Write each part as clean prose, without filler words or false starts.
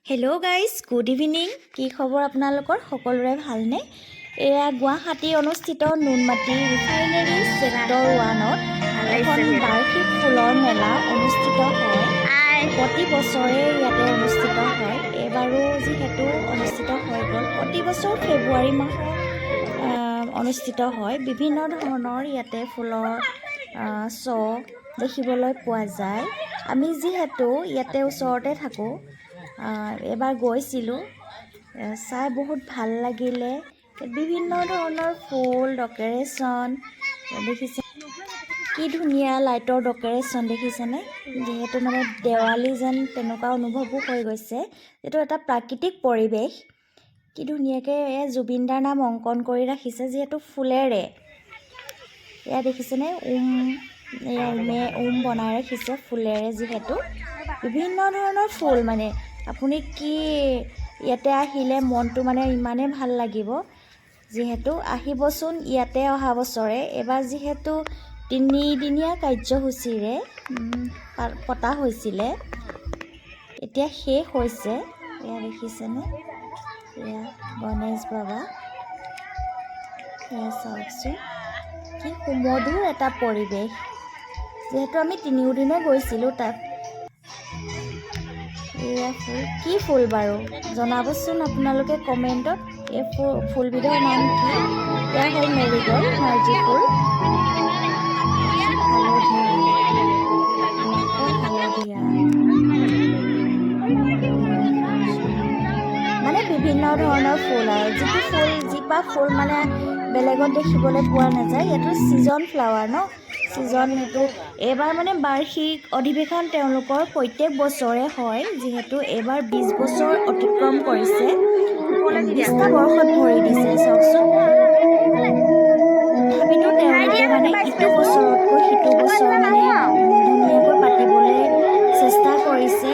Hello' guys, good evening. কি খবৰ আপোনালোকৰ? সকলোৰে ভালনে? এয়া গুৱাহাটী অনুষ্ঠিত নুনমাটি ৰিফাইনেৰী ছেক্টৰ 1ত এখন বাৰ্ষিক ফুলৰ মেলা অনুষ্ঠিত হয়। প্ৰতি বছৰে ইয়াতে অনুষ্ঠিত হয়। এইবাৰো যিহেতু অনুষ্ঠিত হৈ গ'ল, প্ৰতি বছৰ ফেব্ৰুৱাৰী মাহত অনুষ্ঠিত হয়। বিভিন্ন ধৰণৰ ইয়াতে ফুলৰ শ্ব' দেখিবলৈ পোৱা যায়। আমি যিহেতু ইয়াতে ওচৰতে থাকোঁ, এবাৰ গৈছিলোঁ, চাই বহুত ভাল লাগিলে। বিভিন্ন ধৰণৰ ফুল ডেক'ৰেশ্যন দেখিছে, কি ধুনীয়া লাইটৰ ডেক'ৰেশ্যন দেখিছেনে? যিহেতু মানে দেৱালী যেন তেনেকুৱা অনুভৱো হৈ গৈছে। এইটো এটা প্ৰাকৃতিক পৰিৱেশ। কি ধুনীয়াকৈ জুবিন দাৰ নাম অংকন কৰি ৰাখিছে, যিহেতু ফুলেৰে। এয়া দেখিছেনে, ওম বনাই ৰাখিছে ফুলেৰে। যিহেতু বিভিন্ন ধৰণৰ ফুল, মানে আপুনি কি ইয়াতে আহিলে মনটো মানে ইমানেই ভাল লাগিব। যিহেতু আহিবচোন ইয়াতে অহা বছৰে। এবাৰ যিহেতু 3দিনীয়া কাৰ্যসূচীৰে পতা হৈছিলে, এতিয়া শেষ হৈছে। এয়া দেখিছেনে, এয়া গণেশ বাবা। এয়া চাওকচোন, কি সুমধুৰ এটা পৰিৱেশ। যিহেতু আমি 3 দিনে গৈছিলোঁ তাত। এয়া ফুল, কি ফুল বাৰু জনাবচোন আপোনালোকে কমেণ্টত। এই ফুলবিধৰ নাম কি? এয়া হ'ল মেৰিগ'ল্ড, নাৰ্জী ফুল। হালধীয়া, মানে বিভিন্ন ধৰণৰ ফুল আৰু যিপাহ ফুল মানে বেলেগত দেখিবলৈ পোৱা নাযায়। এইটো ছিজন ফ্লাৱাৰ ন, ছিজন। এইটো এইবাৰ মানে বাৰ্ষিক অধিৱেশন তেওঁলোকৰ প্ৰত্যেক বছৰে হয়। যিহেতু এইবাৰ 20 বছৰ অতিক্ৰম কৰিছে, 20টা বৰ্ষত ভৰি দিছে। চাওকচোন, তথাপিতো তেওঁলোকে মানে ইটো বছৰতকৈ সিটো বছৰ মানে ধুনীয়াকৈ পাতিবলৈ চেষ্টা কৰিছে।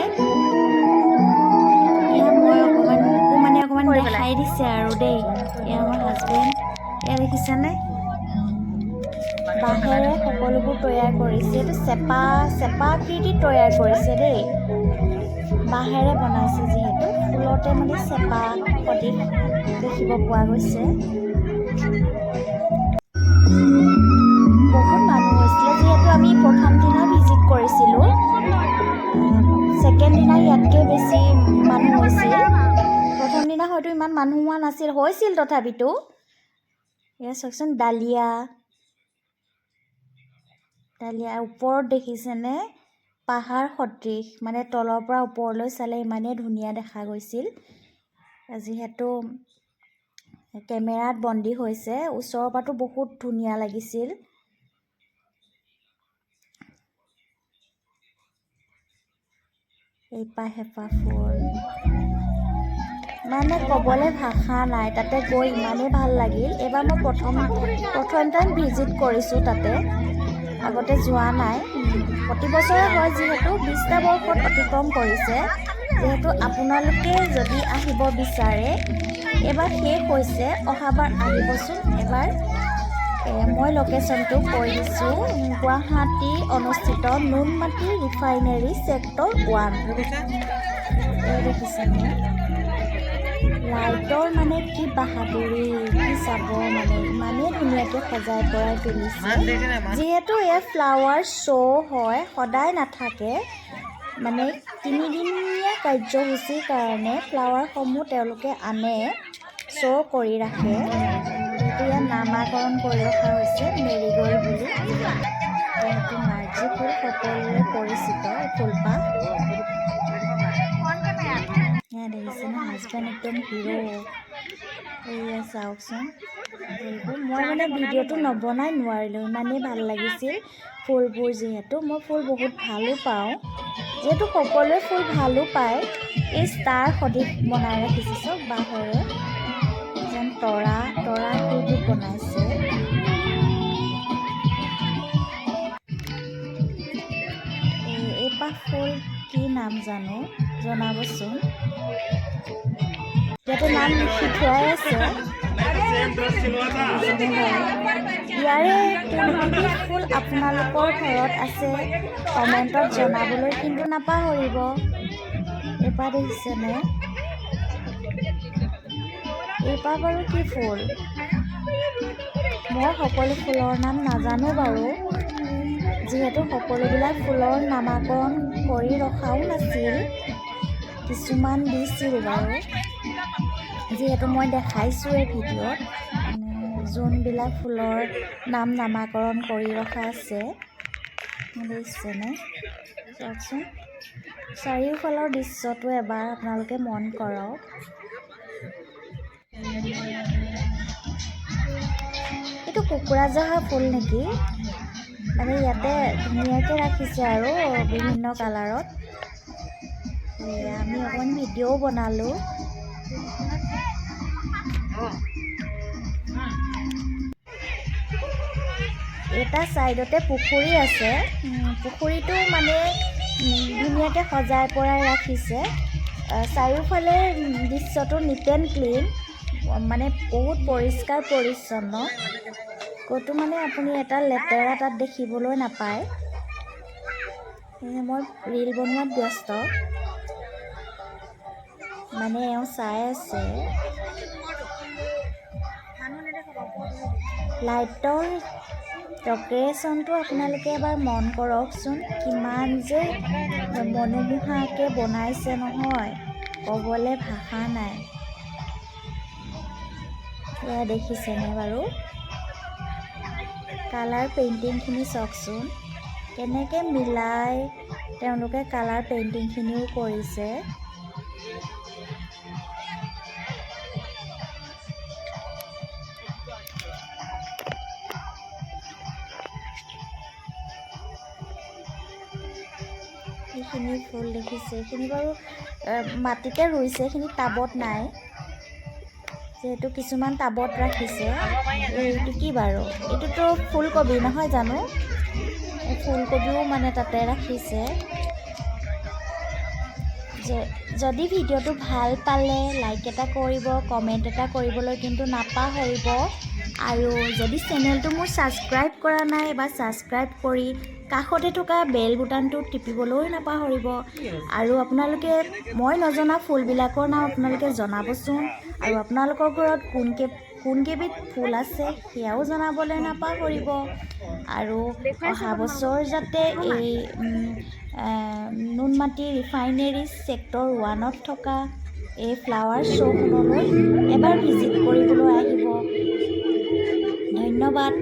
এয়া মই অকণমান দেখাই দিছে আৰু দেই। এয়া আমাৰ হাজবেণ্ড। এয়া দেখিছেনে, বাঁহেৰে সকলোবোৰ তৈয়াৰ কৰিছে। এইটো চেপা আকৃতিত তৈয়াৰ কৰিছে দেই। বাঁহেৰে বনাইছে, যিহেতু ফুলতে মানে চেপা সদৃশ দেখিব পোৱা গৈছে। বহুত মানুহ হৈছিলে। যিহেতু আমি প্ৰথম দিনা ভিজিট কৰিছিলোঁ, ছেকেণ্ড দিনা ইয়াতকৈ বেছি মানুহ হৈছিল। প্ৰথম দিনা হয়তো ইমান মানুহ হোৱা নাছিল, হৈছিল তথাপিতো। এয়া চাওকচোন, ডালিয়া ওপৰত দেখিছেনে, পাহাৰ সদৃশ, মানে তলৰ পৰা ওপৰলৈ চালে ইমানেই ধুনীয়া দেখা গৈছিল। যিহেতু কেমেৰাত বন্দী হৈছে, ওচৰৰ পৰাতো বহুত ধুনীয়া লাগিছিল। এপাহ ফুল, মানে ক'বলৈ ভাষা নাই। তাতে গৈ ইমানেই ভাল লাগিল। এইবাৰ মই প্ৰথম টাইম ভিজিট কৰিছোঁ তাতে, আগতে যোৱা নাই। প্ৰতি বছৰে হয়, যিহেতু 20টা বৰ্ষত অতিক্ৰম কৰিছে। যিহেতু আপোনালোকে যদি আহিব বিচাৰে, এবাৰ শেষ হৈছে, অহাবাৰ আহিবচোন এবাৰ। মই লোকেশ্যনটো কৈ দিছোঁ, গুৱাহাটী অনুষ্ঠিত নুনমাটি ৰিফাইনেৰী ছেক্টৰ 1। এই দেখিছেনে, লাইটৰ মানে কি বাহাদুৰি, কি চাব, মানে ইমানেই ধুনীয়াকৈ সজাই পৰাই তুলিছে। যিহেতু এয়া ফ্লাৱাৰ শ্ব' হয়, সদায় নাথাকে। মানে 3দিনীয়া কাৰ্যসূচীৰ কাৰণে ফ্লাৱাৰসমূহ তেওঁলোকে আনে, শ্ব' কৰি ৰাখে। যিহেতু ইয়াত নামাকৰণ কৰি ৰখা হৈছে মেৰিগ'ল্ড বুলি। যিহেতু নাৰ্জী ফুল সকলোৰে পৰিচিত এই ফুলপাহ। এয়া দেখিছেনে, হাজবেণ্ড একদম হিৰো। এয়া চাওকচোন ফুলবোৰ। মই মানে ভিডিঅ'টো নবনাই নোৱাৰিলোঁ, ইমানেই ভাল লাগিছিল ফুলবোৰ। যিহেতু মই ফুল বহুত ভালো পাওঁ, যিহেতু সকলোৱে ফুল ভালো পায়। এই ষ্টাৰ সদৃশ বনাই ৰাখিছে চব বাঁহেৰে, যেন তৰা আকৃতিত বনাইছে। এইপাহ ফুল কি নাম জানো, জনাবচোন। ইয়াতে নাম লিখি থোৱাই আছে। ইয়াৰে কোনবিধ ফুল আপোনালোকৰ ঘৰত আছে কমেণ্টত জনাবলৈ কিন্তু নাপাহৰিব। এপাহ দেখিছেনে? এপাহ বাৰু কি ফুল? মই সকলো ফুলৰ নাম নাজানো বাৰু, যিহেতু সকলোবিলাক ফুলৰ নামাকৰণ কৰি ৰখাও নাছিল, কিছুমান দিছিল বাৰু, যিহেতু মই দেখাইছোঁৱে ভিডিঅ'ত যোনবিলাক ফুলৰ নাম নামাকৰণ কৰি ৰখা আছে। দেখিছেনে? চাওকচোন, চাৰিওফালৰ দৃশ্যটো এবাৰ আপোনালোকে মন কৰক। এইটো কুকুৰাজহা ফুল নেকি? মানে ইয়াতে ধুনীয়াকৈ ৰাখিছে আৰু বিভিন্ন কালাৰত। আমি অকণমান ভিডিঅ'ও বনালোঁ। এটা ছাইডতে পুখুৰী আছে, পুখুৰীটো মানে ধুনীয়াকৈ সজাই পৰাই ৰাখিছে। চাৰিওফালে দৃশ্যটো নিট এণ্ড ক্লিন, মানে বহুত পৰিষ্কাৰ পৰিচ্ছন্ন, ক'তো মানে আপুনি এটা লেতেৰা তাত দেখিবলৈ নাপায়। মই ৰীল বনোৱাত ব্যস্ত, মানে এওঁ চাই আছে। লাইটৰ ডেক'ৰেশ্যনটো আপোনালোকে এবাৰ মন কৰকচোন, কিমান যে মনোমোহাকৈ বনাইছে নহয়, ক'বলৈ ভাষা নাই। এয়া দেখিছেনে বাৰু? কালাৰ পেইণ্টিংখিনি চাওকচোন, কেনেকৈ মিলাই তেওঁলোকে কালাৰ পেইণ্টিংখিনিও কৰিছে। এইখিনি ফুল দেখিছে, এইখিনি বাৰু মাটিতে ৰুইছে, এইখিনি টাবত নাই, যিহেতু কিছুমান টাবত ৰাখিছে। এইটো কি বাৰু? এইটোতো ফুলকবি নহয় জানো? ফুলকবিও মানে তাতে ৰাখিছে। যদি ভিডিঅ'টো ভাল পালে লাইক এটা কৰিব, কমেণ্ট এটা কৰিবলৈ কিন্তু নাপাহৰিব। আৰু যদি চেনেলটো মোৰ ছাবস্ক্ৰাইব কৰা নাই বা ছাবস্ক্ৰাইব কৰি কাষতে থকা বেল বুটানটো টিপিবলৈও নাপাহৰিব। আৰু আপোনালোকে মই নজনা ফুলবিলাকৰ নাম আপোনালোকে জনাবচোন, আৰু আপোনালোকৰ ঘৰত কোনকেইবিধ ফুল আছে সেয়াও জনাবলৈ নাপাহৰিব। আৰু অহা বছৰ যাতে এই নুনমাটি ৰিফাইনেৰী ছেক্টৰ 1ত থকা এই ফ্লাৱাৰ শ্ব'খনলৈ এবাৰ ভিজিট কৰিবলৈ আহিব। ধন্যবাদ।